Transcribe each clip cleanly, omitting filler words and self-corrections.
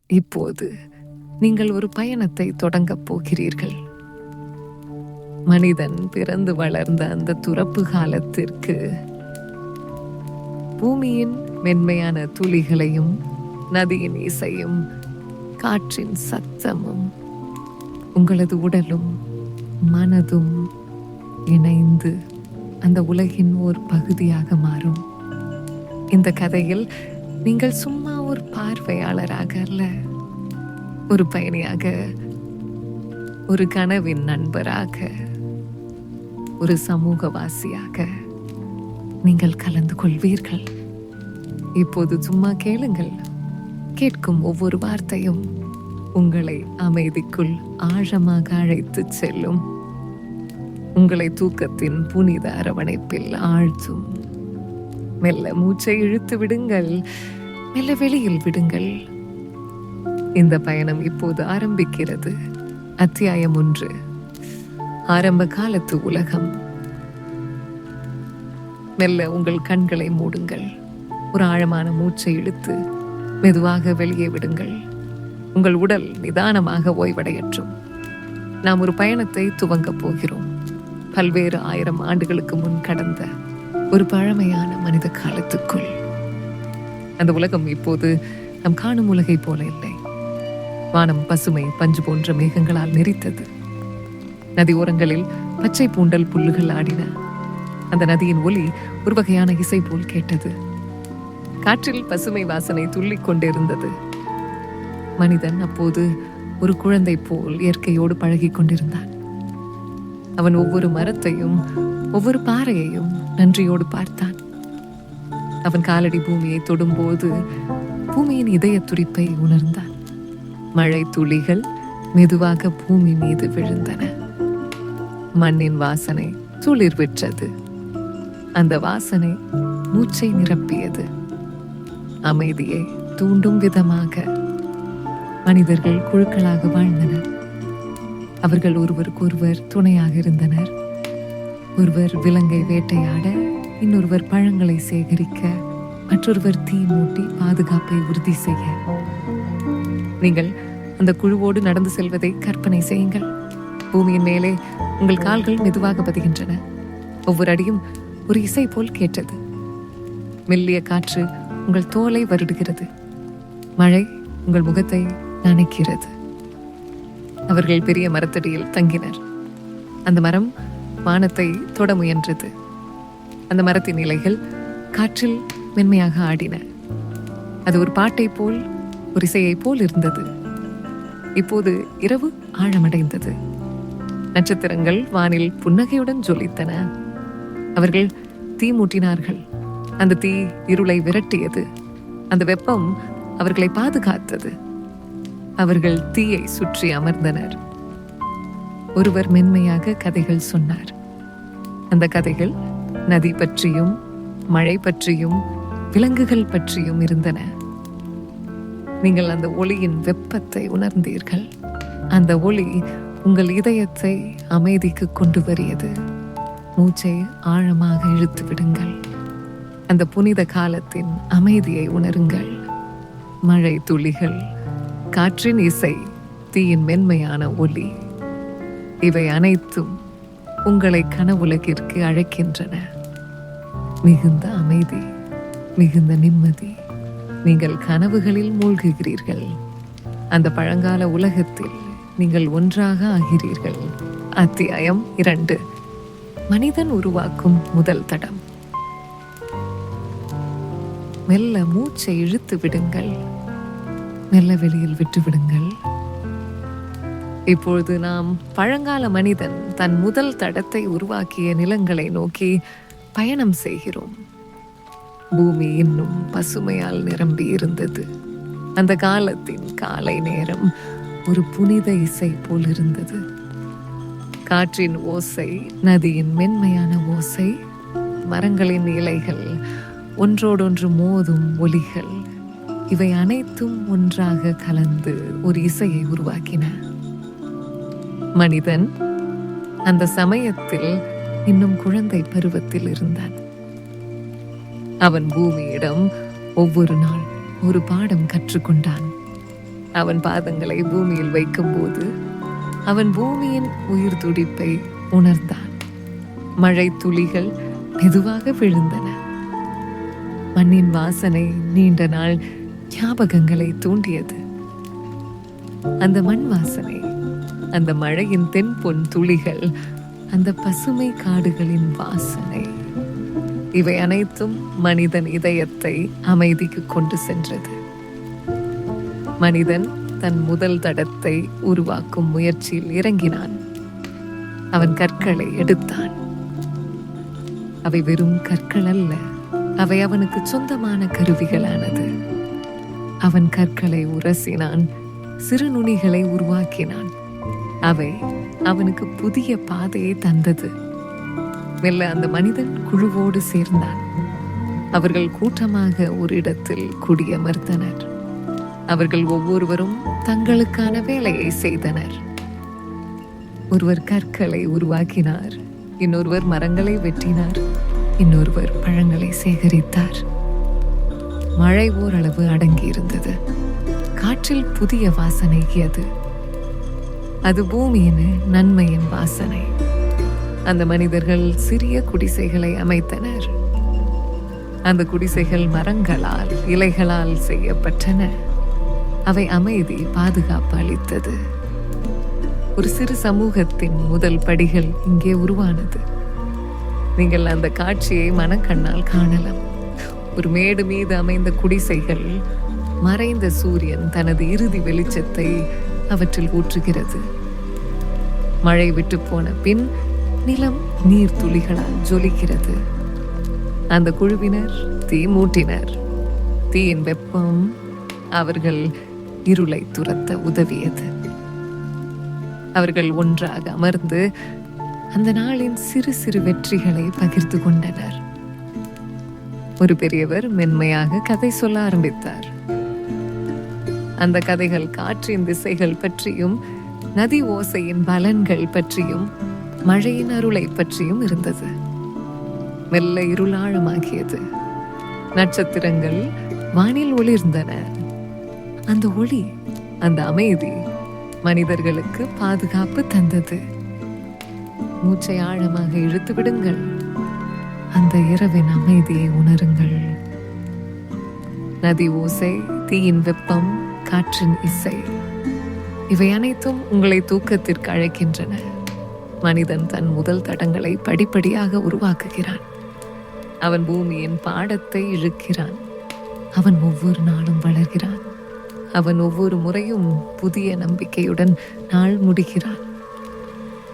இப்போது நீங்கள் ஒரு பயணத்தை தொடங்கப் போகிறீர்கள். மனிதன் பிறந்து வளர்ந்த அந்த துறப்பு காலத்திற்கு பூமியின் மென்மையான துளிகளையும் நதியின் இசையும் காற்றின் சத்தமும் உங்களது உடலும் மனதும் இணைந்து அந்த உலகின் ஒரு பகுதியாக மாறும். இந்த கதையில் நீங்கள் சும்மா ஒரு பார்வையாளராக அல்ல, ஒரு பயணியாக, ஒரு கனவின் நண்பராக, ஒரு சமூகவாசியாக நீங்கள் கலந்து கொள்வீர்கள். இப்போது சும்மா கேளுங்கள். கேட்கும் ஒவ்வொரு வார்த்தையும் உங்களை அமைதிக்குள் ஆழமாக அழைத்து செல்லும். உங்களை தூக்கத்தின் புனித அரவணைப்பில் ஆழ்த்தும். மெல்ல மூச்சை இழுத்து விடுங்கள், மெல்ல வெளியில் விடுங்கள். இந்த பயணம் இப்போது ஆரம்பிக்கிறது. அத்தியாயம் 1. ஆரம்ப காலத்து உலகம். மெல்ல உங்கள் கண்களை மூடுங்கள். ஒரு ஆழமான மூச்சை இழுத்து மெதுவாக வெளியே விடுங்கள். உங்கள் உடல் நிதானமாக ஓய்வடையற்றும். நாம் ஒரு பயணத்தை துவங்கப் போகிறோம். பல்வேறு 1000 ஆண்டுகளுக்கு முன் கடந்த ஒரு பழமையான மனித காலத்துக்குள். அந்த உலகம் இப்போது நாம் காணும் உலகை போல இல்லை. வானம் பசுமை பஞ்சு போன்ற மேகங்களால் நெறித்தது. நதி ஓரங்களில் பச்சை பூண்டல் புல்லுகள் ஆடின. அந்த நதியின் ஒலி ஒரு வகையான இசை போல் கேட்டது. காற்றில் பசுமை வாசனை துள்ளிக் கொண்டிருந்தது. மனிதன் அப்போது ஒரு குழந்தை போல் இயற்கையோடு பழகிக் கொண்டிருந்தான். அவன் ஒவ்வொரு மரத்தையும் ஒவ்வொரு பாறையையும் நன்றியோடு பார்த்தான். அவன் காலடி பூமியை தொடும்போது பூமியின் இதய துடிப்பை உணர்ந்தான். மழை துளிகள் மெதுவாக பூமி மீது விழுந்தன. மண்ணின் வாசனை துளிர் விற்றது. அந்த வாசனை மூச்சை நிரப்பியது. அமைதியை தூண்டும் விதமாக மனிதர்கள் குழுக்களாக வாழ்ந்தனர். அவர்கள் ஒருவருக்கொருவர் துணையாக இருந்தனர். ஒருவர் விலங்கை வேட்டையாட, இன்னொருவர் பழங்களை சேகரிக்க, மற்றொருவர் தீ மூட்டி பாதுகாப்பை உறுதி செய்ய. நீங்கள் அந்த குழுவோடு நடந்து செல்வதை கற்பனை செய்யுங்கள். பூமியின் மேலே உங்கள் கால்கள் மெதுவாக பதிகின்றன. ஒவ்வொரு அடியும் ஒரு இசை போல் கேட்டது. மெல்லிய காற்று உங்கள் தோலை வருடுகிறது. மழை உங்கள் முகத்தை நனைக்கிறது. அவர்கள் பெரிய மரத்தடியில் தங்கினர். அந்த மரம் வானத்தை தொட முயன்றது. அந்த மரத்தின் இலைகள் காற்றில் மென்மையாக ஆடின. அது ஒரு பாட்டை போல், ஒரு இசையை போல் இருந்தது. இப்போது இரவு ஆழமடைந்தது. நட்சத்திரங்கள் வானில் புன்னகையுடன் ஜொலித்தன. அவர்கள் தீ மூட்டினார்கள். அந்த தீ இருளை விரட்டியது. அந்த வெப்பம் அவர்களை பாதுகாத்தது. அவர்கள் தீயை சுற்றி அமர்ந்தனர். ஒருவர் மென்மையாக கதைகள் சொன்னார். அந்த கதைகள் நதி பற்றியும் மழை பற்றியும் விலங்குகள் பற்றியும் இருந்தன. நீங்கள் அந்த ஒளியின் வெப்பத்தை உணர்ந்தீர்கள். அந்த ஒளி உங்கள் இதயத்தை அமைதிக்கு கொண்டு வரியது. மூச்சை ஆழமாக இழுத்து விடுங்கள். அந்த புனித காலத்தின் அமைதியை உணருங்கள். மழை துளிகள், காற்றின் இசை, தீயின் மென்மையான ஒலி, இவை அனைத்தும் உங்களை கனவுலகிற்கு அழைக்கின்றன. மிகுந்த அமைதி, மிகுந்த நிம்மதி. நீங்கள் கனவுகளில் மூழ்குகிறீர்கள். அந்த பழங்கால உலகத்தில் நீங்கள் ஒன்றாக ஆகிறீர்கள். அத்தியாயம் 2. மனிதன் உருவாக்கும் முதல் தடம். மெல்ல மூச்சை இழுத்து விடுங்கள். மெல்ல வெளியில் விட்டு விடுங்கள். இப்பொழுது நாம் பழங்கால மனிதன் தன் முதல் தடத்தை உருவாக்கிய நிலங்களை நோக்கி பயணம் செய்கிறோம். பூமி இன்னும் பசுமையால் நிரம்பி இருந்தது. அந்த காலத்தின் காலை நேரம் ஒரு புனித இசை போல் இருந்தது. காற்றின் ஓசை, நதியின் மென்மையான ஓசை, மரங்களின் இலைகள், ஒன்றோடொன்று மோதும் ஒலிகள், இவை அனைத்தும் ஒன்றாக கலந்து ஒரு இசையை உருவாக்கின. மனிதன் அந்த சமயத்தில் இன்னும் குழந்தை பருவத்தில் இருந்தான். அவன் பூமியிடம் ஒவ்வொரு நாள் ஒரு பாடம் கற்றுக்கொண்டான். அவன் பாதங்களை பூமியில் வைக்கும்போது அவன் பூமியின் உயிர் துடிப்பை உணர்ந்தான். மழை துளிகள் மெதுவாக விழுந்தன. மண்ணின் வாசனை நீண்ட நாள் ஞாபகங்களை தூண்டியது. அந்த மண் வாசனை, அந்த மழையின் தென்பொன் துளிகள், அந்த பசுமை காடுகளின் வாசனை, இவை அனைத்தும் மனிதன் இதயத்தை அமைதிக்கு கொண்டு சென்றது. மனிதன் தன் முதல் தடத்தை உருவாக்கும் முயற்சியில் இறங்கினான். அவன் கற்களை எடுத்தான். அவை வெறும் கற்கள் அல்ல, அவை அவனுக்கு சொந்தமான கருவிகளானது. அவன் கற்களை உரசினான், சிறு நுனிகளை உருவாக்கினான். அவை அவனுக்கு புதிய பாதையை தந்தது. மெல்ல அந்த மனிதன் குழுவோடு சேர்ந்தான். அவர்கள் கூட்டமாக ஒரு இடத்தில் குடியமர்ந்தனர். அவர்கள் ஒவ்வொருவரும் தங்களுக்கான வேலையை செய்தனர். ஒருவர் கற்களை உருவாக்கினார், இன்னொருவர் மரங்களை வெட்டினார், இன்னொருவர் பழங்களை சேகரித்தார். மழை ஓரளவு அடங்கியிருந்தது. காற்றில் புதிய வாசனைகியது. அது பூமியின் நன்மையின் வாசனை. அந்த மனிதர்கள் சிறிய குடிசைகளை அமைத்தனர். அந்த குடிசைகள் மரங்களால், இலைகளால் செய்யப்பட்டன. அவை அமைதி, பாதுகாப்பு அளித்தது. ஒரு சிறு சமூகத்தின் முதல் படிகள் இங்கே உருவானது. நீங்கள் அந்த காட்சியை மனக்கண்ணால் காணலாம். ஒரு மேடு மீது அமைந்த குடிசைகள், மறைந்த சூரியன் தனது இறுதி வெளிச்சத்தை அவற்றில் ஊற்றுகிறது. மழை விட்டு போன பின் நிலம் நீர் துளிகளால் ஜொலிக்கிறது. அந்த குழுவினர் தீ மூட்டினர். தீயின் வெப்பம் அவர்கள் இருளை துரத்த உதவியது. அவர்கள் ஒன்றாக அமர்ந்து அந்த நாளின் சிறு சிறு வெற்றிகளை பகிர்ந்து கொண்டனர். ஒரு பெரியவர் மென்மையாக கதை சொல்ல ஆரம்பித்தார். அந்த கதைகள் காற்றின் திசைகள் பற்றியும், நதி ஓசையின் பலன்கள் பற்றியும், மழையின் அருளை பற்றியும் இருந்தது. மெல்ல இருளாழமாகியது. நட்சத்திரங்கள் வானில் ஒளிர்ந்தன. அந்த ஒளி, அந்த அமைதி மனிதர்களுக்கு பாதுகாப்பு தந்தது. மூச்சை ஆழமாக இழுத்து விடுங்கள். அந்த இரவின் அமைதியை உணருங்கள். நதி ஓசை, தீயின் வெப்பம், காற்றின் இசை, இவை அனைத்தும் உங்களை தூக்கத்திற்கு அழைக்கின்றன. மனிதன் தன் முதல் தடங்களை படிப்படியாக உருவாக்குகிறான். அவன் பூமியின் பாடத்தை இழுக்கிறான். அவன் ஒவ்வொரு நாளும் வளர்கிறான். அவன் ஒவ்வொரு முறையும் புதிய நம்பிக்கையுடன் நாள் முடிகிறான்.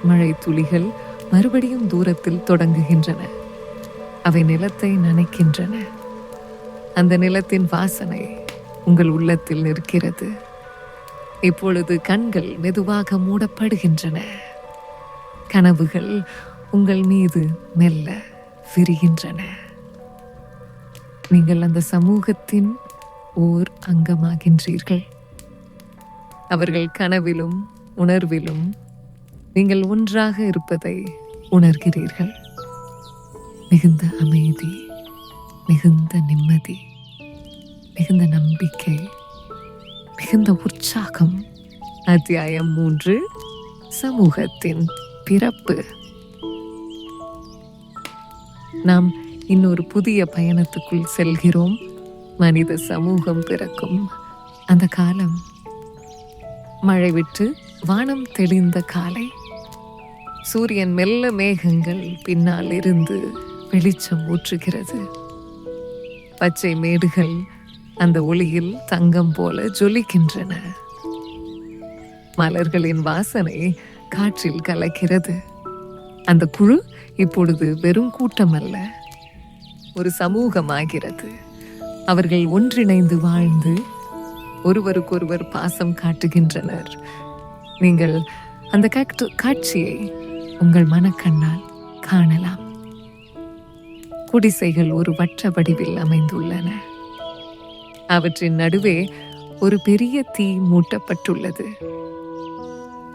மழை துளிகள் மறுபடியும் தூரத்தில் தொடங்குகின்றன. அவை நிலத்தை நனைக்கின்றன. அந்த நிலத்தின் வாசனை உங்கள் உள்ளத்தில் நிற்கிறது. இப்பொழுது கண்கள் மெதுவாக மூடப்படுகின்றன. கனவுகள் உங்கள் மீது மெல்ல விரிகின்றன. நீங்கள் அந்த சமூகத்தின் ஓர் அங்கமாகின்றீர்கள். அவர்கள் கனவிலும் உணர்விலும் நீங்கள் ஒன்றாக இருப்பதை உணர்கிறீர்கள். மிகுந்த அமைதி, மிகுந்த நிம்மதி, மிகுந்த நம்பிக்கை, மிகுந்த உற்சாகம். அத்தியாயம் 3, சமூகத்தின் பிறப்பு. நாம் இன்னொரு புதிய பயணத்துக்குள் செல்கிறோம். மனித சமூகம் பிறக்கும் அந்த காலம். மழை விட்டு வானம் தெளிந்த காலை. சூரியன் மெல்ல மேகங்கள் பின்னால் இருந்து வெளிச்சம் ஊற்றுகிறது. பச்சை மேடுகள் அந்த ஒளியில் தங்கம் போல ஜொலிக்கின்றன. மலர்களின் வாசனை காற்றில் கலக்கிறது. அந்த குழு இப்பொழுது வெறும் கூட்டம் அல்ல, ஒரு சமூகமாகிறது. அவர்கள் ஒன்றிணைந்து வாழ்ந்து ஒருவருக்கொருவர் பாசம் காட்டுகின்றனர். நீங்கள் அந்த காட்சியை உங்கள் மனக்கண்ணால் காணலாம். குடிசைகள் ஒரு வட்ட வடிவில் அமைந்துள்ளன. அவற்றின் நடுவே ஒரு பெரிய தீ மூட்டப்பட்டுள்ளது.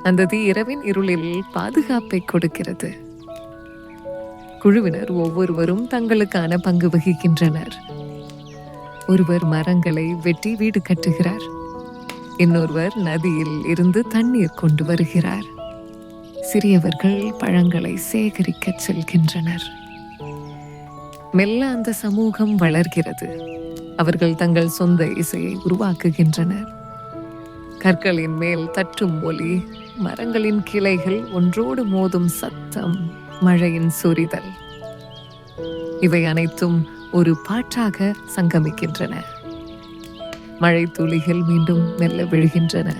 அந்த தீ இரவின் இருளில் பாதுகாப்பை கொடுக்கிறது. குழுவினர் ஒவ்வொருவரும் தங்களுக்கான பங்கு வகிக்கின்றனர். ஒருவர் மரங்களை வெட்டி வீடு கட்டுகிறார். இன்னொருவர் நதியில் இருந்து தண்ணீர் கொண்டு வருகிறார். சிறியவர்கள் பழங்களை சேகரிக்க செல்கின்றனர். மெல்ல அந்த சமூகம் வளர்கிறது. அவர்கள் தங்கள் சொந்த இசையை உருவாக்குகின்றனர். கற்களின் மேல் தட்டும் ஒலி, மரங்களின் கிளைகள் ஒன்றோடு மோதும் சத்தம், மழையின் சொரிதல், இவை அனைத்தும் ஒரு பாட்டாக சங்கமிக்கின்றன. மழை துளிகள் மீண்டும் மெல்ல விழுகின்றன.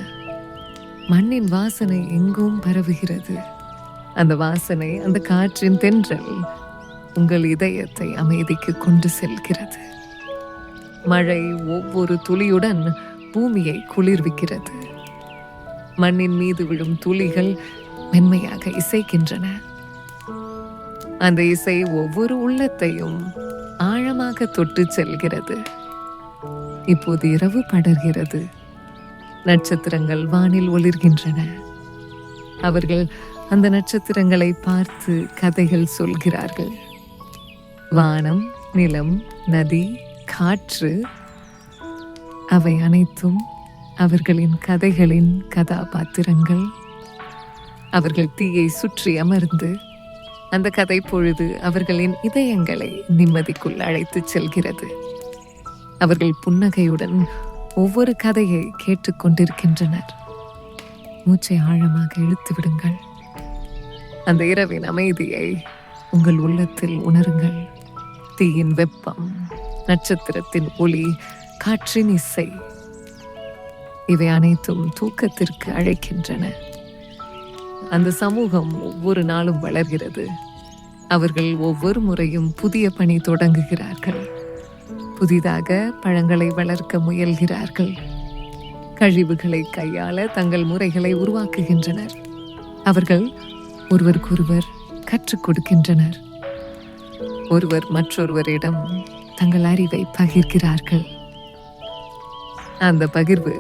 மண்ணின் வாசனை எங்கும் பரவுகிறது. அந்த வாசனை, அந்த காற்றின் தென்றல் உங்கள் இதயத்தை அமைதிக்கு கொண்டு செல்கிறது. மழை ஒவ்வொரு துளியுடன் பூமியை குளிர்விக்கிறது. மண்ணின் மீது விழும் துளிகள் மென்மையாக இசைக்கின்றன. அந்த இசை ஒவ்வொரு உள்ளத்தையும் ஆழமாக தொட்டு செல்கிறது. இப்போது இரவு படர்கிறது. நட்சத்திரங்கள் வானில் ஒளிர்கின்றன. அவர்கள் அந்த நட்சத்திரங்களை பார்த்து கதைகள் சொல்கிறார்கள். வானம், நிலம், நதி, காற்று, அவை அனைத்தும் அவர்களின் கதைகளின் கதாபாத்திரங்கள். அவர்கள் தீயை சுற்றி அமர்ந்து அந்த கதை பொழுது அவர்களின் இதயங்களை நிம்மதிக்குள் அழைத்துச் செல்கிறது. அவர்கள் புன்னகையுடன் ஒவ்வொரு கதையை கேட்டுக்கொண்டிருக்கின்றனர். மூச்சை ஆழமாக இழுத்து விடுங்கள். அந்த இரவின் அமைதியை உங்கள் உள்ளத்தில் உணருங்கள். தீயின் வெப்பம், நட்சத்திரத்தின் ஒளி, காற்றின் இசை, இவை அனைத்தும் தூக்கத்திற்கு அழைக்கின்றன. அந்த சமூகம் ஒவ்வொரு நாளும் வளர்கிறது. அவர்கள் ஒவ்வொரு முறையும் புதிய பணி தொடங்குகிறார்கள். புதிதாக பழங்களை வளர்க்க முயல்கிறார்கள். கழிவுகளை கையாள தங்கள் முறைகளை உருவாக்குகின்றனர். அவர்கள் ஒருவருக்கொருவர் கற்றுக் கொடுக்கின்றனர். ஒருவர் மற்றொருவரிடம் தங்கள் அறிவை பகிர்கிறார்கள். அந்த பகிர்வு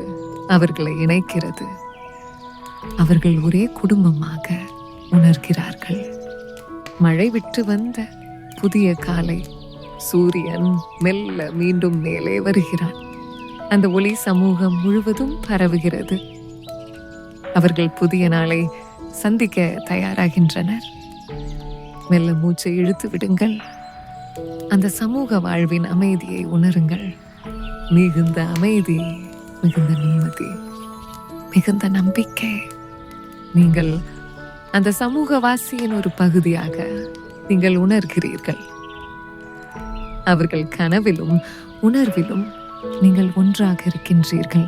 அவர்களை இணைக்கிறது. அவர்கள் ஒரே குடும்பமாக உணர்கிறார்கள். மழை விட்டு வந்த புதிய காலை, சூரியன் மெல்ல மீண்டும் மேலே வருகிறான். அந்த ஒளி சமூகம் முழுவதும் பரவுகிறது. அவர்கள் புதிய நாளை சந்திக்க தயாராகின்றனர். மெல்ல மூச்சை இழுத்து விடுங்கள். அந்த சமூக வாழ்வின் அமைதியை உணருங்கள். மிகுந்த அமைதி, மிகுந்த நிம்மதி, மிகுந்த நம்பிக்கை. நீங்கள் அந்த சமூகவாசியின் ஒரு பகுதியாக நீங்கள் உணர்கிறீர்கள். அவர்கள் கனவிலும் உணர்விலும் நீங்கள் ஒன்றாக இருக்கின்றீர்கள்.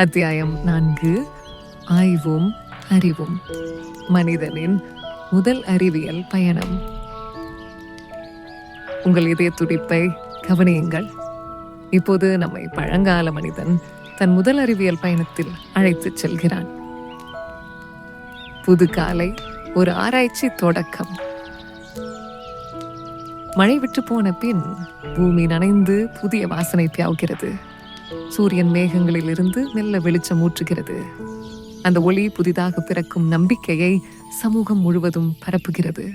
அத்தியாயம் 4. ஆய்வும் அறிவும். மனிதனின் முதல் அறிவியல் பயணம். உங்கள் இதய துடிப்பை கவனியுங்கள். இப்போது நம்மை பழங்கால மனிதன் தன் முதல் அறிவியல் பயணத்தில் அழைத்துச் செல்கிறான். புது காலை, ஒரு ஆராய்ச்சி தொடக்கம். மழை விட்டு போன பின் பூமி நனைந்து புதிய வாசனை பியாவுகிறது. சூரியன் மேகங்களில் இருந்து மெல்ல வெளிச்சம் ஊற்றுகிறது. அந்த ஒளி புதிதாக பிறக்கும் நம்பிக்கையை சமூகம் முழுவதும் பரப்புகிறது.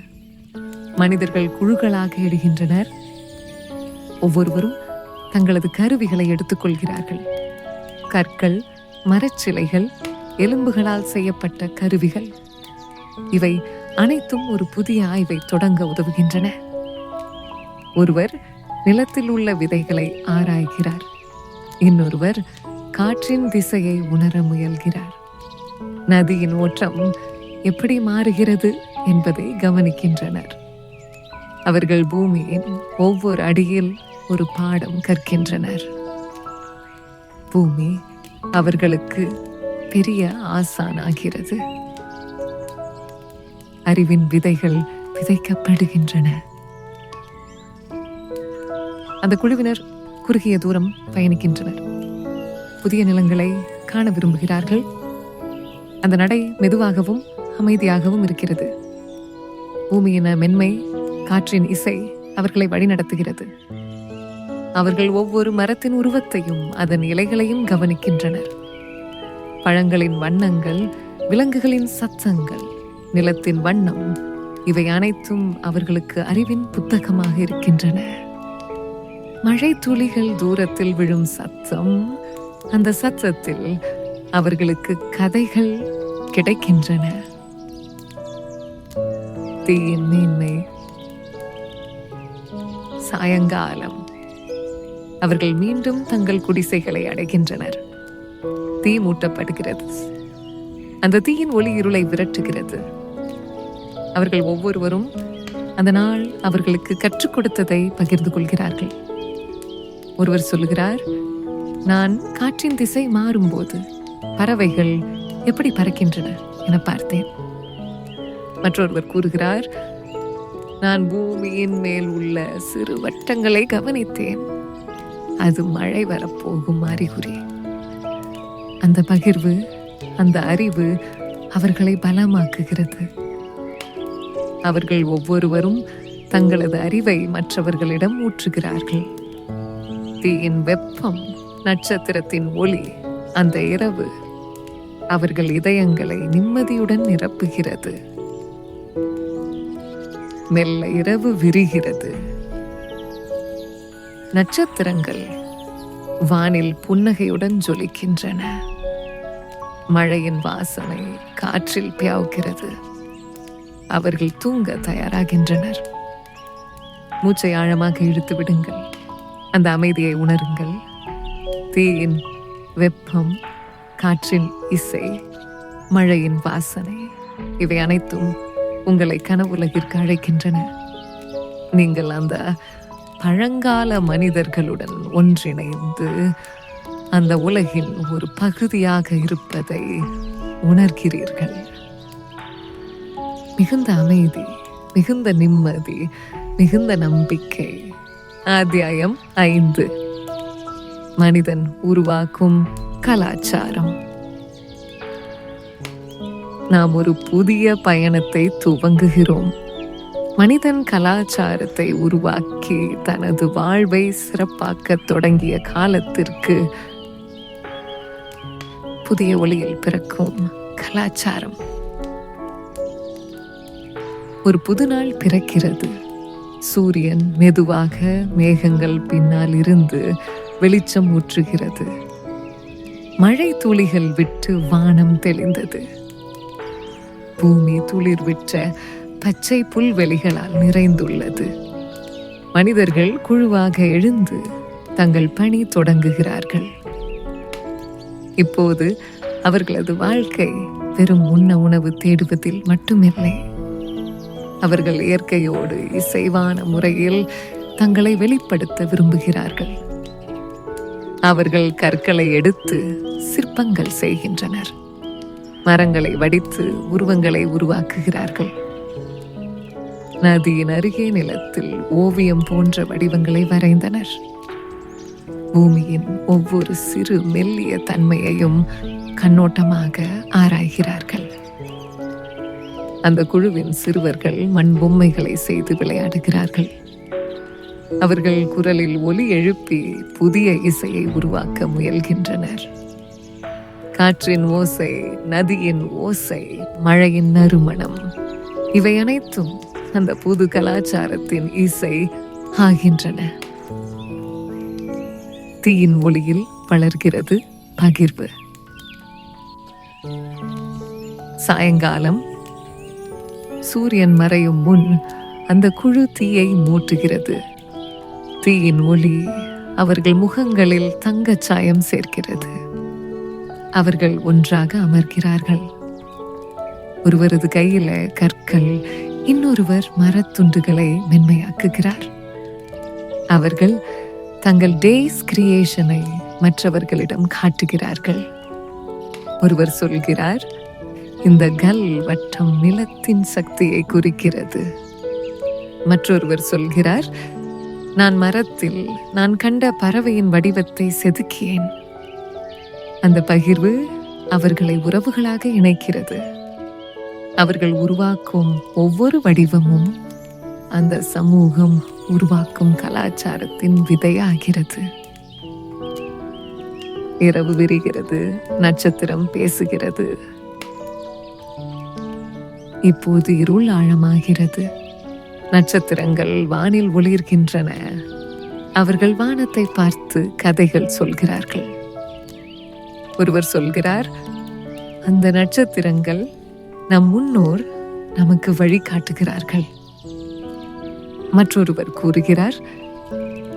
மனிதர்கள் குழுக்களாக எழுகின்றனர். ஒவ்வொருவரும் தங்களது கருவிகளை எடுத்துக்கொள்கிறார்கள். கற்கள், மரச்சிலைகள், எலும்புகளால் செய்யப்பட்ட கருவிகள், இவை அனைத்தும் ஒரு புதிய ஆய்வை தொடங்க உதவுகின்றன. ஒருவர் நிலத்தில் உள்ள விதைகளை ஆராய்கிறார். இன்னொருவர் காற்றின் திசையை உணர முயல்கிறார். நதியின் ஓட்டம் எப்படி மாறுகிறது என்பதை கவனிக்கின்றனர். அவர்கள் பூமியின் ஒவ்வொரு அடியில் ஒரு பாடம் கற்கின்றனர். பூமி அவர்களுக்கு பெரிய ஆசானாகிறது. அறிவின் விதைகள் விதைக்கப்படுகின்றன. அந்த குழுவினர் குறுகிய தூரம் பயணிக்கின்றனர். புதிய நிலங்களை காண விரும்புகிறார்கள். அந்த நடை மெதுவாகவும் அமைதியாகவும் இருக்கிறது. பூமியின் மென்மை, காற்றின் இசை அவர்களை வழிநடத்துகிறது. அவர்கள் ஒவ்வொரு மரத்தின் உருவத்தையும் அதன் இலைகளையும் கவனிக்கின்றனர். பழங்களின் வண்ணங்கள், விலங்குகளின் சத்தங்கள், நிலத்தின் வண்ணம், இவை அனைத்தும் அவர்களுக்கு அறிவின் புத்தகமாக இருக்கின்றன. மழை துளிகள் தூரத்தில் விழும் சத்தம், அந்த சத்தத்தில் அவர்களுக்கு கதைகள் கிடைக்கின்றன. தீயின் மேன்மை. சாயங்காலம் அவர்கள் மீண்டும் தங்கள் குடிசைகளை அடைகின்றனர். தீ மூட்டப்படுகிறது. அந்த தீயின் ஒளி இருளை விரட்டுகிறது. அவர்கள் ஒவ்வொருவரும் அந்த நாள் அவர்களுக்கு கற்றுக் கொடுத்ததை பகிர்ந்து கொள்கிறார்கள். ஒருவர் சொல்லுகிறார், நான் காற்றின் திசை மாறும்போது பறவைகள் எப்படி பறக்கின்றன என பார்த்தேன். மற்றொருவர் கூறுகிறார், நான் பூமியின் மேல் உள்ள சிறு வட்டங்களை கவனித்தேன். அது மழை வரப்போகும் அறிகுறி. அந்த பகிர்வு, அந்த அறிவு அவர்களை பலமாக்குகிறது. அவர்கள் ஒவ்வொருவரும் தங்களது அறிவை மற்றவர்களிடம் ஊற்றுகிறார்கள். தீயின் வெப்பம், நட்சத்திரத்தின் ஒளி, அந்த இரவு அவர்கள் இதயங்களை நிம்மதியுடன் நிரப்புகிறது. மெல்ல இரவு விரிகிறது. நட்சத்திரங்கள் வானில் புன்னகையுடன் ஜொலிக்கின்றன. மழையின் வாசனை காற்றில் பியாவுகிறது. அவர்கள் தூங்க தயாராகின்றனர். மூச்சை ஆழமாக இழுத்து விடுங்கள். அந்த அமைதியை உணருங்கள். தீயின் வெப்பம், காற்றின் இசை, மழையின் வாசனை, இவை அனைத்தும் உங்களை கனவுலகிற்கு அழைக்கின்றன. நீங்கள் அந்த பழங்கால மனிதர்களுடன் ஒன்றிணைந்து அந்த உலகின் ஒரு பகுதியாக இருப்பதை உணர்கிறீர்கள். மிகுந்த அமைதி, மிகுந்த நிம்மதி, மிகுந்த நம்பிக்கை. அத்தியாயம் 5. மனிதன் உருவாக்கும் கலாச்சாரம். நாம் ஒரு புதிய பயணத்தை துவங்குகிறோம். மனிதன் கலாச்சாரத்தை உருவாக்கி தனது வாழ்வை சிறப்பாக்க தொடங்கிய காலத்திற்கு புதிய ஒளியில் பிறக்கும் கலாச்சாரம். ஒரு புது நாள் பிறக்கிறது. சூரியன் மெதுவாக மேகங்கள் பின்னால் இருந்து வெளிச்சம் ஊற்றுகிறது. மழை துளிகள் விட்டு வானம் தெளிந்தது. பூமி துளிர் விட்ட பச்சை புல்வெளிகளால் நிறைந்துள்ளது. மனிதர்கள் குழுவாக எழுந்து தங்கள் பணி தொடங்குகிறார்கள். இப்போது அவர்களது வாழ்க்கை வெறும் உணவு தேடுவதில் மட்டுமில்லை. அவர்கள் இயற்கையோடு இசைவான முறையில் தங்களை வெளிப்படுத்த விரும்புகிறார்கள். அவர்கள் கற்களை எடுத்து சிற்பங்கள் செய்கின்றனர். மரங்களை வடித்து உருவங்களை உருவாக்குகிறார்கள். நதியின் அருகே நிலத்தில் ஓவியம் போன்ற வடிவங்களை வரைந்தனர். பூமியின் ஒவ்வொரு சிறு மெல்லிய தன்மையையும் கண்ணோட்டமாக ஆராய்கிறார்கள். அந்த குழுவின் சிறுவர்கள் மண் பொம்மைகளை செய்து விளையாடுகிறார்கள். அவர்கள் குரலில் ஒலி எழுப்பி புதிய இசையை உருவாக்க முயல்கின்றனர். காற்றின் ஓசை, நதியின் ஓசை, மழையின் நறுமணம், இவை அனைத்தும் அந்த புது கலாச்சாரத்தின் இசை ஆகின்றன. தீயின் ஒளியில் வளர்கிறது பகிர்வு. சாயங்காலம் சூரியன் மறையும் முன் அந்த குழு தீயை மூட்டுகிறது. தீயின் ஒளி அவர்கள் முகங்களில் தங்கச் சாயம் சேர்க்கிறது. அவர்கள் ஒன்றாக அமர்கிறார்கள். ஒருவரது கையில கற்கள், இன்னொருவர் மரத்துண்டுகளை மென்மையாக்குகிறார். அவர்கள் தங்கள் டேஸ் கிரியேஷனை மற்றவர்களிடம் காட்டுகிறார்கள். ஒருவர் சொல்கிறார், இந்த கல் வட்டம் நிலத்தின் சக்தியை குறிக்கிறது. மற்றொருவர் சொல்கிறார், நான் மரத்தில் நான் கண்ட பறவையின் வடிவத்தை செதுக்கியேன். அந்த பகிர்வு அவர்களை உறவுகளாக இணைக்கிறது. அவர்கள் உருவாக்கும் ஒவ்வொரு வடிவமும் அந்த சமூகம் உருவாக்கும் கலாச்சாரத்தின் விதையாகிறது. இரவு விரிகிறது, நட்சத்திரம் பேசுகிறது. இப்போது இருள் ஆழமாகிறது. நட்சத்திரங்கள் வானில் ஒளிர்கின்றன. அவர்கள் வானத்தை பார்த்து கதைகள் சொல்கிறார்கள். ஒருவர் சொல்கிறார், அந்த நட்சத்திரங்கள் நம் முன்னோர் நமக்கு வழிகாட்டுகிறார்கள். மற்றொருவர் கூறுகிறார்,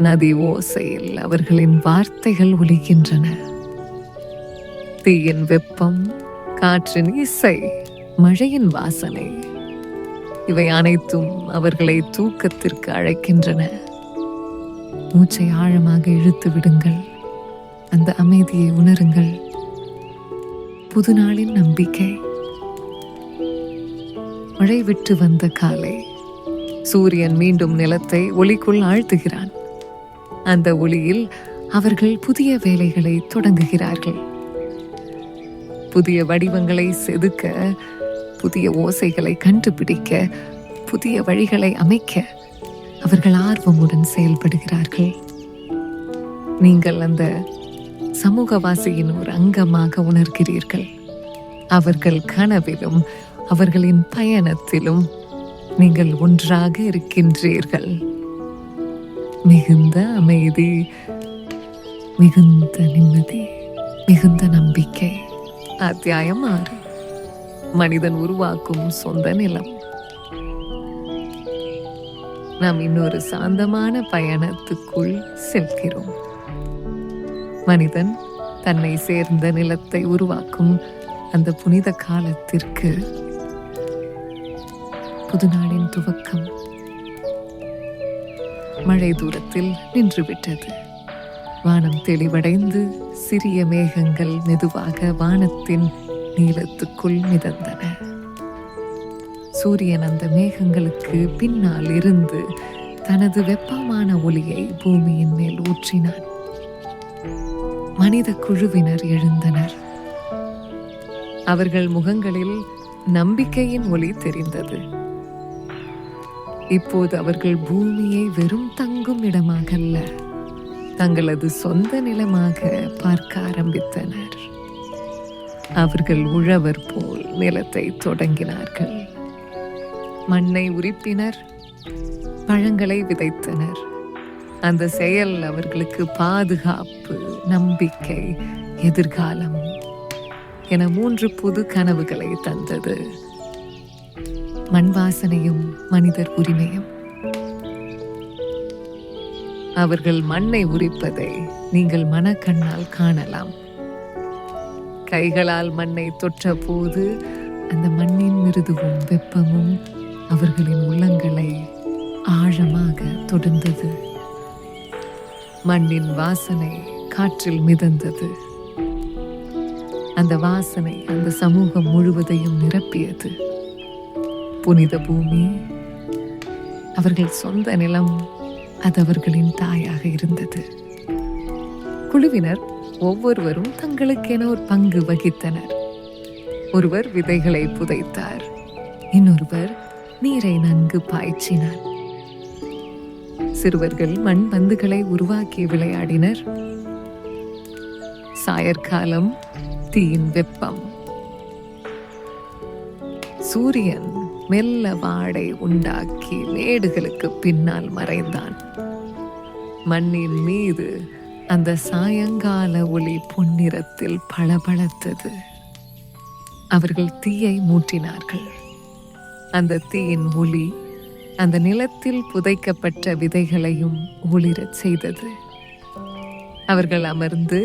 நதி ஓசையில் அவர்களின் வார்த்தைகள் ஒலிக்கின்றன. தீயின் வெப்பம், காற்றின் இசை, மழையின் வாசனை, இவை அனைத்தும் அவர்களை தூக்கத்திற்கு அழைக்கின்றன. மூச்சை ஆழமாக இழுத்து விடுங்கள். அந்த அமைதியை உணருங்கள். புது நாளின் நம்பிக்கை. மழை விட்டு வந்த காலை. சூரியன் மீண்டும் நிலத்தை ஒளிக்குள் ஆழ்த்துகிறான். அந்த ஒளியில் அவர்கள் புதிய வேலைகளை தொடங்குகிறார்கள். புதிய வடிவங்களை செதுக்க, புதிய ஓசைகளை கண்டுபிடிக்க, புதிய வழிகளை அமைக்க அவர்கள் ஆர்வமுடன் செயல்படுகிறார்கள். நீங்கள் அந்த சமூகவாசியின் ஒரு அங்கமாக உணர்கிறீர்கள். அவர்கள் கனவிலும் அவர்களின் பயணத்திலும் நீங்கள் ஒன்றாக இருக்கின்றீர்கள். மிகுந்த அமைதி, மிகுந்த நிம்மதி, மிகுந்த நம்பிக்கை. அத்தியாயம் 6. மனிதன் உருவாக்கும் சொந்த நிலம். நாம் இன்னொரு சாந்தமான பயணத்துக்குள் செல்கிறோம். மனிதன் தன்னை சேர்ந்த நிலத்தை உருவாக்கும் அந்த புனித காலத்திற்கு புது நாளின் துவக்கம். மழை தூரத்தில் நின்றுவிட்டது. வானம் தெளிவடைந்து சிறிய மேகங்கள் மெதுவாக வானத்தின் நீளத்துக்குள் மிதந்தன. சூரியன் அந்த மேகங்களுக்கு பின்னால் இருந்து தனது வெப்பமான ஒளியை பூமியின் மேல் ஊற்றினான். மனித குழுவினர் எழுந்தனர். அவர்கள் முகங்களில் நம்பிக்கையின் ஒளி தெரிந்தது. இப்போது அவர்கள் பூமியை வெறும் தங்கும் இடமாகல்ல, தங்களது சொந்த நிலமாக பார்க்க ஆரம்பித்தனர். அவர்கள் உழவர் போல் நிலத்தை தொடங்கினார்கள். மண்ணை உரிப்பினர், பழங்களை விதைத்தனர். அந்த செயல் அவர்களுக்கு பாதுகாப்பு, நம்பிக்கை, எதிர்காலம் என 3 புது கனவுகளை தந்தது. மண் வாசனையும் மனிதர் உரிமையும். அவர்கள் மண்ணை உரிப்பதை நீங்கள் மனக்கண்ணால் காணலாம். கைகளால் மண்ணை தொற்ற போது அந்த மண்ணின் மிருதுவும் வெப்பமும் அவர்களின் உள்ளங்களை ஆழமாக தொடுந்தது. மண்ணின் வாசனை காற்றில் மிதந்தது. அந்த வாசனை அந்த சமூகம் முழுவதையும் நிரப்பியது. புனித பூமி, அவர்கள் சொந்த நிலம், அது அவர்களின் தாயாக இருந்தது. குழுவினர் ஒவ்வொருவரும் தங்களுக்கென ஒரு பங்கு வகித்தனர். ஒருவர் விதைகளை புதைத்தார், இன்னொருவர் நீரை நன்கு பாய்ச்சினார். சிறுவர்கள் மண் பந்துகளை உருவாக்கி விளையாடினர். சாயற்காலம், தீயின் வெப்பம். சூரியன் மெல்ல வாடை உண்டாக்கி மேடுகளுக்கு பின்னால் மறைந்தான். மண்ணின் மீது அந்த சாயங்கால ஒளி பொன்னிறத்தில் பளபளத்தது. அவர்கள் தீயை மூட்டினார்கள். அந்த தீயின் ஒளி அந்த நிலத்தில் புதைக்கப்பட்ட விதைகளையும் ஒளிரச் செய்தது. அவர்கள் அமர்ந்து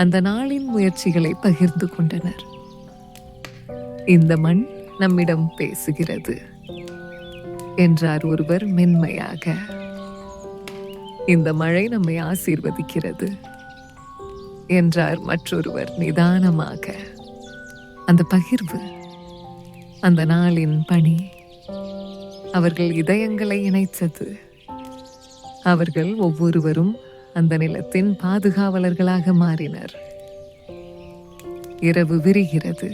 அந்த நாளின் முயற்சிகளை பகிர்ந்து கொண்டனர். இந்த மண் நம்மிடம் பேசுகிறது என்றார் ஒருவர் மென்மையாக. இந்த மழை நம்மை ஆசீர்வதிக்கிறது என்றார் மற்றொருவர் நிதானமாக. அந்த பகிர்வு, அந்த நாளின் பணி அவர்கள் இதயங்களை இணைத்தது. அவர்கள் ஒவ்வொருவரும் அந்த நிலத்தின் பாதுகாவலர்களாக மாறினர். இரவு விரிகிறது,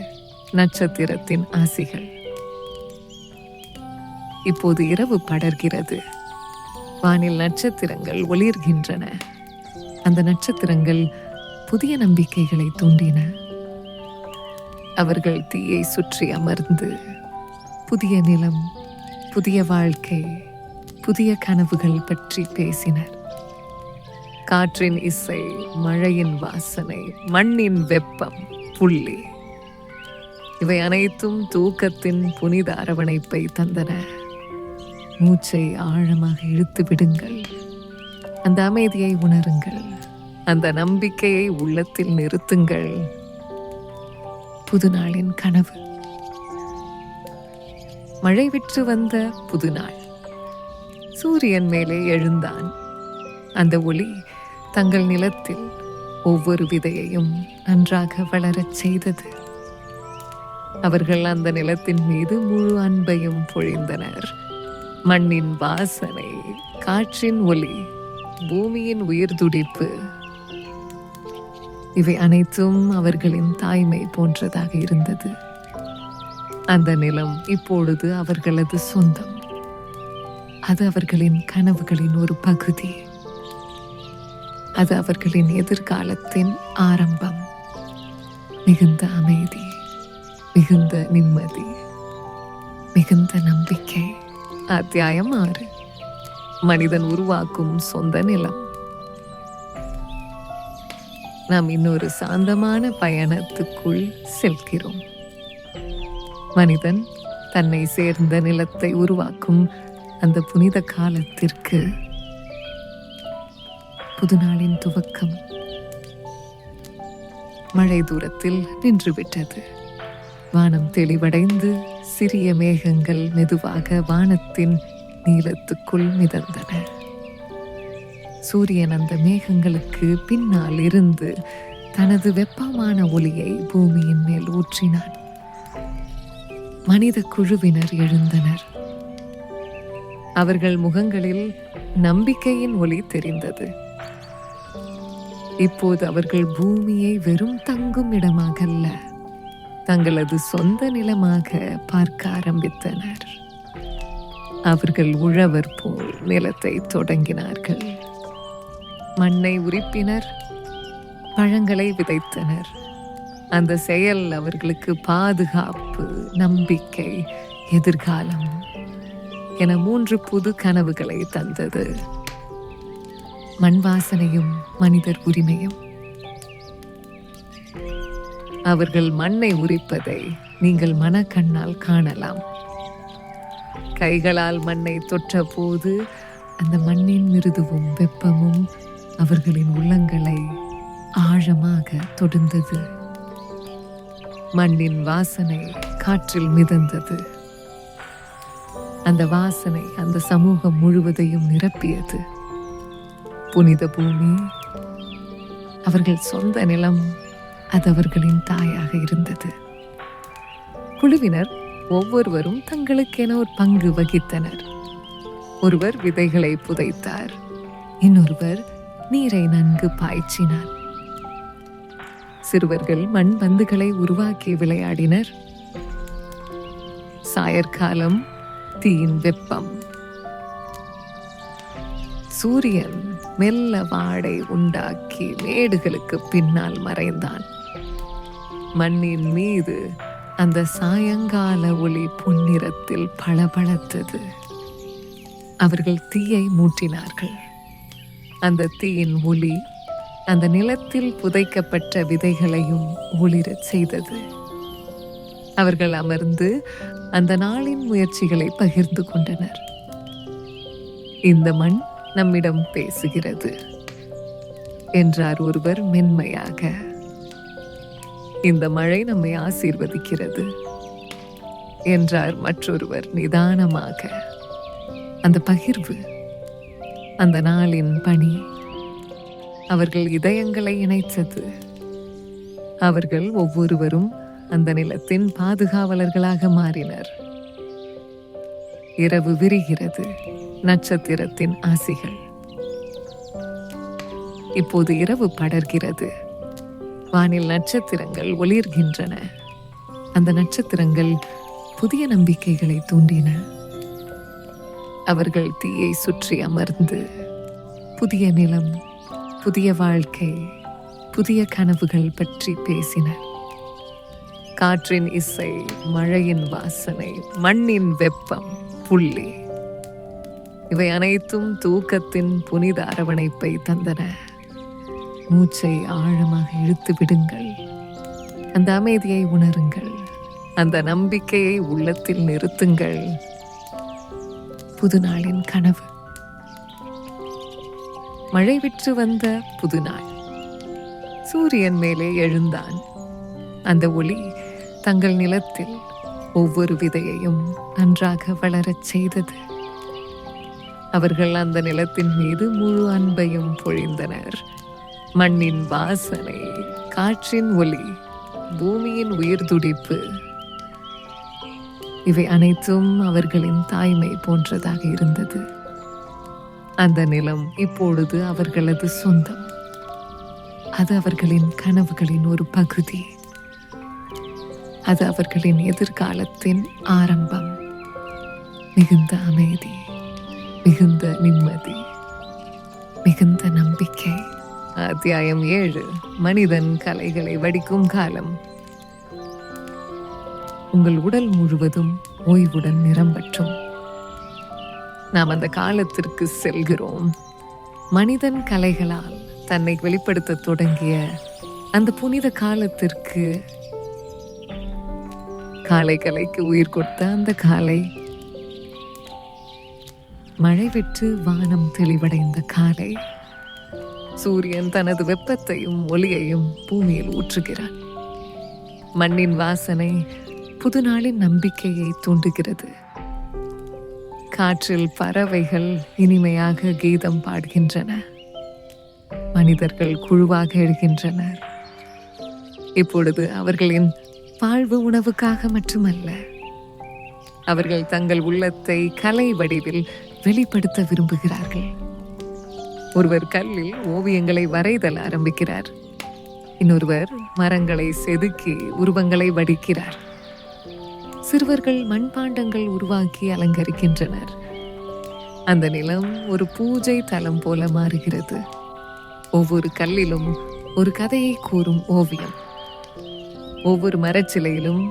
நட்சத்திரத்தின் ஆசிகள். இப்போது இரவு படர்கிறது. வானில் நட்சத்திரங்கள் ஒளிர்கின்றன. அந்த நட்சத்திரங்கள் புதிய நம்பிக்கைகளை தூண்டின. அவர்கள் தீயை சுற்றி அமர்ந்து புதிய நிலம், புதிய வாழ்க்கை, புதிய கனவுகள் பற்றி பேசினர். காற்றின் இசை, மழையின் வாசனை, மண்ணின் வெப்பம், புள்ளி. இவை அனைத்தும் தூக்கத்தின் புனித அரவணைப்பை தந்தன. மூச்சை ஆழமாக இழுத்து விடுங்கள். அந்த அமைதியை உணருங்கள். அந்த நம்பிக்கையை உள்ளத்தில் நிறுத்துங்கள். புதுநாளின் கனவு. மழை விற்று வந்த புதுநாள். சூரியன் மேலே எழுந்தான். அந்த ஒளி தங்கள் நிலத்தில் ஒவ்வொரு விதையையும் நன்றாக வளரச் செய்தது. அவர்கள் அந்த நிலத்தின் மீது முழு அன்பையும் பொழிந்தனர். மண்ணின் வாசனை, காற்றின் ஒலி, பூமியின் உயிர் துடிப்பு, இவை அனைத்தும் அவர்களின் தாய்மை போன்றதாக இருந்தது. அந்த நிலம் இப்பொழுது அவர்களது சொந்தம். அது அவர்களின் கனவுகளின் ஒரு பகுதி. அது அவர்களின் எதிர்காலத்தின் ஆரம்பம். மிகுந்த அமைதி, மிகுந்த நிம்மதி, மிகுந்த நம்பிக்கை. அத்தியாயம் 6. மனிதன் உருவாக்கும் சொந்த நிலம். நாம் இன்னொரு சாந்தமான பயணத்துக்குள் செல்கிறோம். மனிதன் தன்னை சேர்ந்த நிலத்தை உருவாக்கும் அந்த புனித காலத்திற்கு புதுநாளின் துவக்கம். மழை தூரத்தில் நின்றுவிட்டது. வானம் தெளிவடைந்து சிறிய மேகங்கள் மெதுவாக வானத்தின் நீலத்துக்குள் மிதந்தன. சூரியன் அந்த மேகங்களுக்கு பின்னால் இருந்து தனது வெப்பமான ஒளியை பூமியின் மேல் ஊற்றினான். மனித குழுவினர் எழுந்தனர். அவர்கள் முகங்களில் நம்பிக்கையின் ஒளி தெரிந்தது. இப்போது அவர்கள் பூமியை வெறும் தங்கும் இடமாக அல்ல, தங்களது சொந்த நிலமாக பார்க்க ஆரம்பித்தனர். அவர்கள் உழவர் போல் நிலத்தை தொடங்கினார்கள். மண்ணை உரிப்பினர், பழங்களை விதைத்தனர். அந்த செயல் அவர்களுக்கு பாதுகாப்பு, நம்பிக்கை, எதிர்காலம் என 3 புது கனவுகளை தந்தது. மண் வாசனையும் மனிதர் உரிமையும். அவர்கள் மண்ணை உரிப்பதை நீங்கள் மனக்கண்ணால் காணலாம். கைகளால் மண்ணை தொட்ட போது அந்த மண்ணின் மிருதுவும் வெப்பமும் அவர்களின் உள்ளங்களை ஆழமாக தொடுந்தது. மண்ணின் வாசனை காற்றில் மிதந்தது. அந்த வாசனை அந்த சமூகம் முழுவதையும் நிரப்பியது. புனித பூமி, அவர்கள் சொந்த நிலம், அது அவர்களின் தாயாக இருந்தது. குழுவினர் ஒவ்வொருவரும் தங்களுக்கென ஒரு பங்கு வகித்தனர். ஒருவர் விதைகளை புதைத்தார், இன்னொருவர் நீரை நன்கு பாய்ச்சினார். சிறுவர்கள் மண் பந்துகளை உருவாக்கி விளையாடினர். சாயற்காலம், தீயின் வெப்பம். சூரியன் மெல்ல வாடை உண்டாக்கி மேடுகளுக்கு பின்னால் மறைந்தான். மண்ணின் மீது அந்த சாயங்கால ஒளி பொன்னிறத்தில் பளபளத்தது. அவர்கள் தீயை மூட்டினார்கள். அந்த தீயின் ஒளி அந்த நிலத்தில் புதைக்கப்பட்ட விதைகளையும் ஒளிரச் செய்தது. அவர்கள் அமர்ந்து அந்த நாளின் முயற்சிகளை பகிர்ந்து கொண்டனர். இந்த மண் நம்மிடம் பேசுகிறது என்றார் ஒருவர் மென்மையாக. இந்த மழை நம்மை ஆசீர்வதிக்கிறது என்றார் மற்றொருவர் நிதானமாக. அந்த பகிர்வு, அந்த நாளின் பணி அவர்கள் இதயங்களை இணைத்தது. அவர்கள் ஒவ்வொருவரும் அந்த நிலத்தின் பாதுகாவலர்களாக மாறினர். இரவு விரிகிறது, நட்சத்திரத்தின் ஆசிகள். இப்போது இரவு படர்கிறது. வானில் நட்சத்திரங்கள் ஒளிர்கின்றன. அந்த நட்சத்திரங்கள் புதிய நம்பிக்கைகளை தூண்டின. அவர்கள் தீயை சுற்றி அமர்ந்து புதிய நிலம், புதிய வாழ்க்கை, புதிய கனவுகள் பற்றி பேசினர். காற்றின் இசை, மழையின் வாசனை, மண்ணின் வெப்பம், புள்ளி, இவை அனைத்தும் தூக்கத்தின் புனித அரவணைப்பை தந்தன. மூச்சை ஆழமாக இழுத்து விடுங்கள். அந்த அமைதியை உணருங்கள். அந்த நம்பிக்கையை உள்ளத்தில் நிறுத்துங்கள். புது நாளின் கனவு. மழை விற்று வந்த புது நாள். சூரியன் மேலே எழுந்தான். அந்த ஒளி தங்கள் நிலத்தில் ஒவ்வொரு விதையையும் நன்றாக வளரச் செய்தது. அவர்கள் அந்த நிலத்தின் மீது முழு அன்பையும் பொழிந்தனர். மண்ணின் வாசனை, காற்றின் ஒலி, பூமியின் உயிர் துடிப்பு, இவை அனைத்தும் அவர்களின் தாய்மை போன்றதாக இருந்தது. அந்த நிலம் இப்பொழுது அவர்களது சொந்தம். அது அவர்களின் கனவுகளின் ஒரு பகுதி. அது அவர்களின் எதிர்காலத்தின் ஆரம்பம். மிகுந்த அமைதி, மிகுந்த நிம்மதி, மிகுந்த நம்பிக்கை. அத்தியாயம் 7. மனிதன் கலைகளை வடிக்கும் காலம். உங்கள் உடல் முழுவதும் ஓய்வுடன் நிரம்பற்றும். நாம் அந்த காலத்திற்கு செல்கிறோம். மனிதன் கலைகளால் தன்னை வெளிப்படுத்த தொடங்கிய அந்த புனித காலத்திற்கு. காலை கலைக்கு உயிர் கொடுத்த அந்த காலை. மழை விட்டு வானம் தெளிவடைந்த காலை. சூரியன் தனது வெப்பத்தையும் ஒளியையும் பூமியில் ஊற்றுகிறான். மண்ணின் வாசனை புது நாளின் நம்பிக்கையை தூண்டுகிறது. காற்றில் பறவைகள் இனிமையாக கீதம் பாடுகின்றன. மனிதர்கள் குழுவாக எழுகின்றனர். இப்பொழுது அவர்களின் வாழ்வு உணவுக்காக மட்டுமல்ல, அவர்கள் தங்கள் உள்ளத்தை கலை வடிவில் வெளிப்படுத்த விரும்புகிறார்கள். ஒருவர் கல்லில் ஓவியங்களை வரைதல் ஆரம்பிக்கிறார். இன்னொருவர் மரங்களை செதுக்கி உருவங்களை வடிக்கிறார். சிறுவர்கள் மண்பாண்டங்கள் உருவாக்கி அலங்கரிக்கின்றனர். அந்த நிலம் ஒரு பூஜை தலம் போல மாறுகிறது. ஒவ்வொரு கல்லிலும் ஒரு கதையை கூறும் ஓவியம். ஒவ்வொரு மரச்சிலையிலும்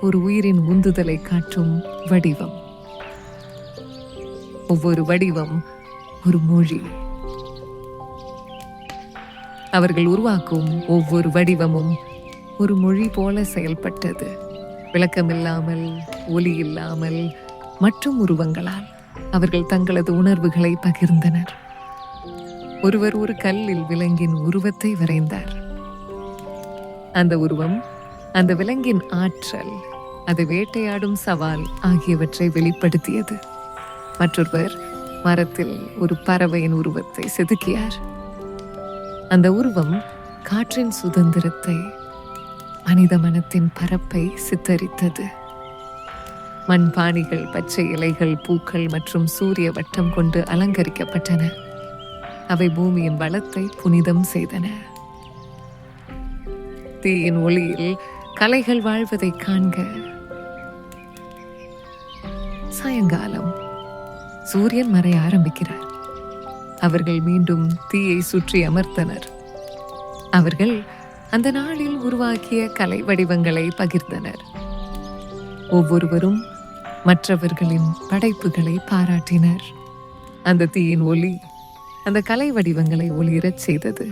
ஒரு உயிரின் உந்துதலை காட்டும் வடிவம். ஒவ்வொரு வடிவம் ஒரு மொழி. அவர்கள் உருவாக்கும் ஒவ்வொரு வடிவமும் ஒரு மொழி போல செயல்பட்டது. விளக்கமில்லாமல், ஒலி இல்லாமல், மற்றும் உருவங்களால் அவர்கள் தங்களது உணர்வுகளை பகிர்ந்தனர். ஒருவர் ஒரு கல்லில் விலங்கின் உருவத்தை வரைந்தார். அந்த உருவம் அந்த விலங்கின் ஆற்றல், அது வேட்டையாடும் சவால் ஆகியவற்றை வெளிப்படுத்தியது. மற்றொருவர் மரத்தில் ஒரு பறவையின் உருவத்தை செதுக்கியார். அந்த உருவம் காற்றின் சுதந்திரத்தை, மனித மனத்தின் பரப்பை சித்தரித்தது. மண்பாணிகள் பச்சை இலைகள், பூக்கள் மற்றும் சூரிய வட்டம் கொண்டு அலங்கரிக்கப்பட்டன. அவை பூமியின் வளத்தை புனிதம் செய்தன. தீயின் ஒளியில் கலைகள் வாழ்வதை காண்க. சாயங்காலம். சூரியன் மறைய ஆரம்பிக்கிறார். அவர்கள் மீண்டும் தீயை சுற்றி அமர்த்தனர். அவர்கள் அந்த நாளில் உருவாக்கிய கலை வடிவங்களை பகிர்ந்தனர். ஒவ்வொருவரும் மற்றவர்களின் படைப்புகளை பாராட்டினர். அந்த தீயின் ஒளி அந்த கலை வடிவங்களை ஒளிரச் செய்தது.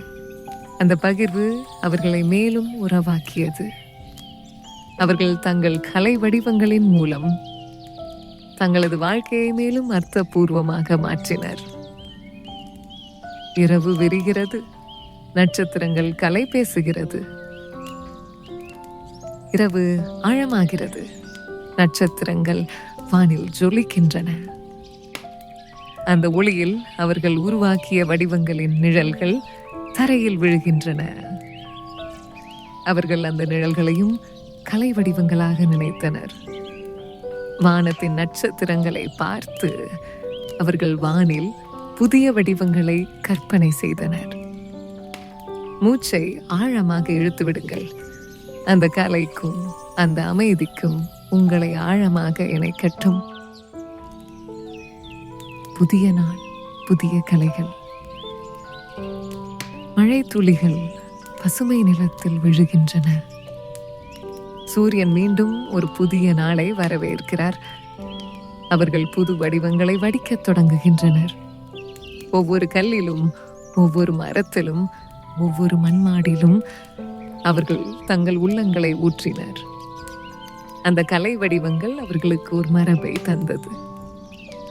அந்த பகிர்வு அவர்களை மேலும் உறவாக்கியது. அவர்கள் தங்கள் கலை வடிவங்களின் மூலம் தங்களது வாழ்க்கையை மேலும் அர்த்தபூர்வமாக மாற்றினர். இரவு விரிகிறது. நட்சத்திரங்கள் கலை பேசுகிறது. இரவு ஆழமாகிறது. நட்சத்திரங்கள் வானில் ஜொலிக்கின்றன. அந்த ஒளியில் அவர்கள் உருவாக்கிய வடிவங்களின் நிழல்கள் தரையில் விழுகின்றன. அவர்கள் அந்த நிழல்களையும் கலை வடிவங்களாக நினைத்தனர். வானத்தின் நட்சத்திரங்களை பார்த்து அவர்கள் வானில் புதிய வடிவங்களை கற்பனை செய்தனர். மூச்சை ஆழமாக இழுத்து விடுங்கள். அந்த கலைக்கும் அந்த அமைதிக்கும் உங்களை ஆழமாக இணைக்கட்டும். புதிய நாள், புதிய கலைகள். மழை துளிகள் பசுமை நிலத்தில் விழுகின்றன. சூரியன் மீண்டும் ஒரு புதிய நாளை வரவேற்கிறார். அவர்கள் புது வடிவங்களை வடிக்கத் தொடங்குகின்றனர். ஒவ்வொரு கல்லிலும், ஒவ்வொரு மரத்திலும் ஒவ்வொரு மண்மாடிலும் அவர்கள் தங்கள் உள்ளங்களை ஊற்றினர். அந்த கலை வடிவங்கள் அவர்களுக்கு ஒரு மரபை தந்தது.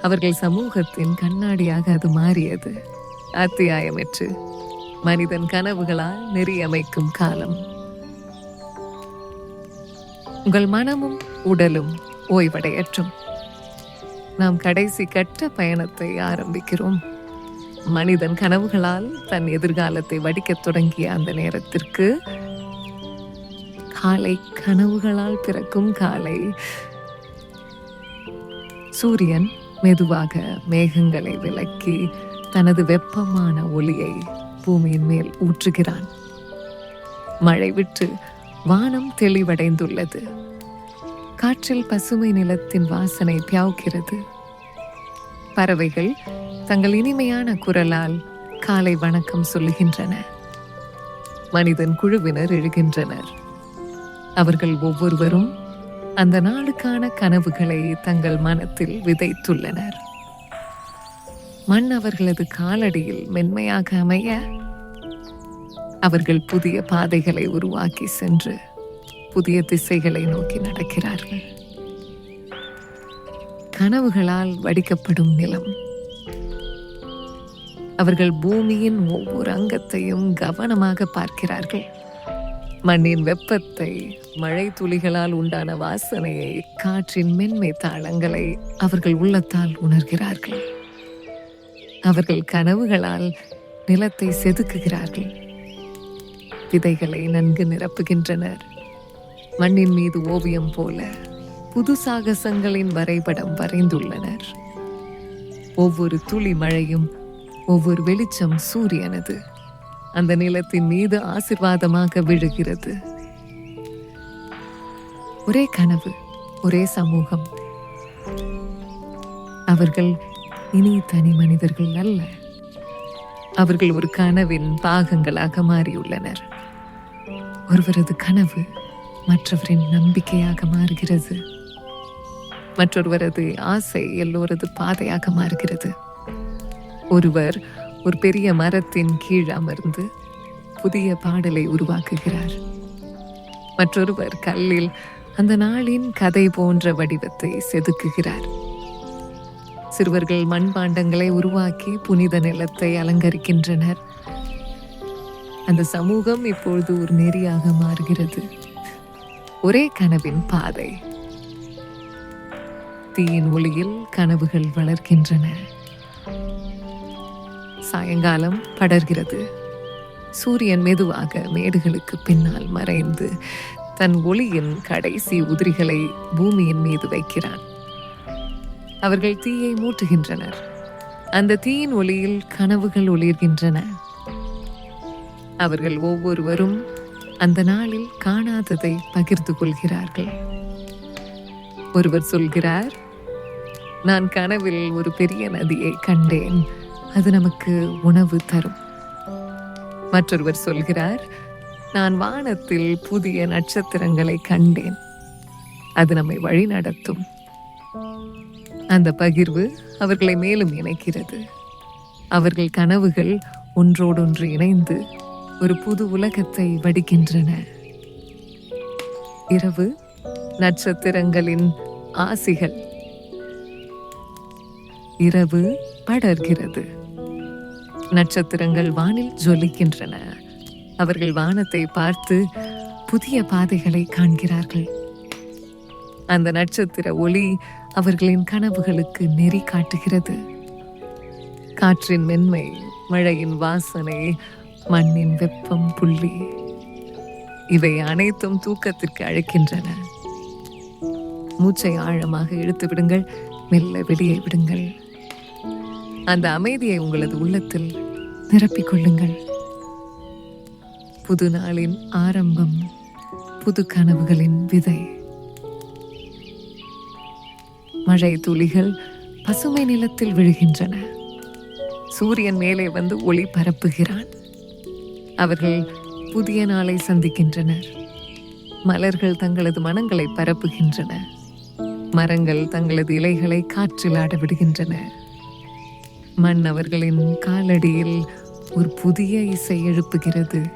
அவர்கள் சமூகத்தின் கண்ணாடியாக அது மாறியது. அத்தியாயமற்று மனிதன் கனவுகளால் நெறியமைக்கும் காலம். உங்கள் மனமும் உடலும் ஓய்வடையற்றும். நாம் கடைசி கட்ட பயணத்தை ஆரம்பிக்கிறோம். மனிதன் கனவுகளால் தன் எதிர்காலத்தை வடிக்கத் தொடங்கிய அந்த நேரத்திற்கு காலை, கனவுகளால் பிறக்கும் காலை. சூரியன் மெதுவாக மேகங்களை விலக்கி தனது வெப்பமான ஒளியை பூமியின் மேல் ஊற்றுகிறான். மழை விட்டு வானம் தெளிவடைந்துள்ளது. காற்றில் பசுமை நிலத்தின் வாசனை பியாவுகிறது. பறவைகள் தங்கள் இனிமையான குரலால் காலை வணக்கம் சொல்லுகின்றன. மனிதன் குழுவினர் எழுகின்றனர். அவர்கள் ஒவ்வொருவரும் அந்த நாளுக்கான கனவுகளை தங்கள் மனத்தில் விதைத்துள்ளனர். மண் அவர்களது காலடியில் மென்மையாக அமைய அவர்கள் புதிய பாதைகளை உருவாக்கி சென்று புதிய திசைகளை நோக்கி நடக்கிறார்கள். கனவுகளால் வடிக்கப்படும் நிலம். அவர்கள் பூமியின் ஒவ்வொரு அங்கத்தையும் கவனமாக பார்க்கிறார்கள். மண்ணின் வெப்பத்தை, மழை துளிகளால் உண்டான வாசனையை, காற்றின் மென்மை தாளங்களை அவர்கள் உள்ளத்தால் உணர்கிறார்கள். அவர்கள் கனவுகளால் நிலத்தை செதுக்குகிறார்கள். விதைகளை நன்கு நிரப்புகின்றனர். மண்ணின் மீது ஓவியம் போல புது சாகசங்களின் வரைபடம் வரைந்துள்ளனர். ஒவ்வொரு துளி மழையும், ஒவ்வொரு வெளிச்சம் சூரியனது அந்த நிலத்தின் மீது ஆசீர்வாதமாக விழுகிறது. ஒரே கனவு, ஒரே சமூகம். அவர்கள் இனி தனி மனிதர்கள் அல்ல. அவர்கள் ஒரு கனவின் பாகங்களாக மாறியுள்ளனர். ஒருவரது கனவு மற்றவரின் நம்பிக்கையாக மாறுகிறது. மற்றொருவரது ஆசை எல்லோரது பாதையாக மாறுகிறது. ஒருவர் ஒரு பெரிய மரத்தின் கீழ் அமர்ந்து புதிய பாடலை உருவாக்குகிறார். மற்றொருவர் கல்லில் அந்த நாளின் கதை போன்ற வடிவத்தை செதுக்குகிறார். சிறுவர்கள் மண்பாண்டங்களை உருவாக்கி புனித நிலத்தை அலங்கரிக்கின்றனர். அந்த சமூகம் இப்பொழுது ஒரு நெறியாக மாறுகிறது. ஒரே கனவின் பாதை. தீயின் ஒளியில் கனவுகள் வளர்க்கின்றன. சாயங்காலம் படர்கிறது. சூரியன் மெதுவாக மேடுகளுக்கு பின்னால் மறைந்து தன் ஒளியின் கடைசி உதிரிகளை பூமியின் மீது வைக்கிறான். அவர்கள் தீயை மூட்டுகின்றனர். அந்த தீயின் ஒளியில் கனவுகள் ஒளிர்கின்றன. அவர்கள் ஒவ்வொருவரும் அந்த நாளில் காணாததை பகிர்ந்து கொள்கிறார்கள். ஒருவர் சொல்கிறார், நான் கனவில் ஒரு பெரிய நதியை கண்டேன், அது நமக்கு உணவு தரும். மற்றொருவர் சொல்கிறார், நான் வானத்தில் புதிய நட்சத்திரங்களை கண்டேன், அது நம்மை வழி நடத்தும். அந்த பகிர்வு அவர்களை மேலும் இணைக்கிறது. அவர்கள் கனவுகள் ஒன்றோடொன்று இணைந்து ஒரு புது உலகத்தை வடிக்கின்றன. இரவு நட்சத்திரங்களின் ஆசிகள். இரவு படர்கிறது. நட்சத்திரங்கள் வானில் ஜொலிக்கின்றன. அவர்கள் வானத்தை பார்த்து புதிய பாதைகளை காண்கிறார்கள். அந்த நட்சத்திர ஒளி அவர்களின் கனவுகளுக்கு நெறி காட்டுகிறது. காற்றின் மென்மை, மழையின் வாசனை, மண்ணின் வெப்பம், புள்ளி, இவை அனைத்தும் தூக்கத்திற்கு அழைக்கின்றன. மூச்சை ஆழமாக இழுத்து விடுங்கள், மெல்ல வெளியே விடுங்கள். அந்த அமைதியை உங்களது உள்ளத்தில் நிரப்பிக் கொள்ளுங்கள். புது நாளின் ஆரம்பம், புது கனவுகளின் விதை. மழை துளிகள் பசுமை நிலத்தில் விழுகின்றன. சூரியன் மேலே வந்து ஒளி பரப்புகிறான். அவர்கள் புதிய நாளை சந்திக்கின்றனர். மலர்கள் தங்களது மனங்களை பரப்புகின்றன. மரங்கள் தங்களது இலைகளை காற்றில் ஆட விடுகின்றன. மண் அவர்களின் காலடியில் ஒரு புதிய இசை எழுப்புகிறது.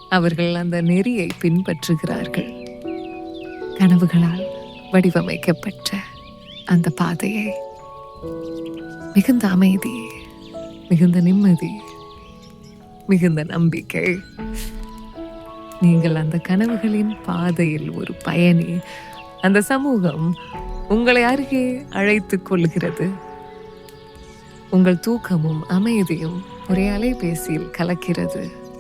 அவர்கள் அந்த நெறியை பின்பற்றுகிறார்கள். கனவுகளால் வடிவமைக்கப்பட்ட அந்த பாதையை மிகுந்த அமைதி, மிகுந்த நிம்மதி, மிகுந்த நம்பிக்கை. நீங்கள் அந்த கனவுகளின் பாதையில் ஒரு பயணி. அந்த சமூகம் உங்களை அருகே அழைத்துக் கொள்கிறது. உங்கள் தூக்கமும் அமைதியும் ஒரே அலைபேசியில் கலக்கிறது.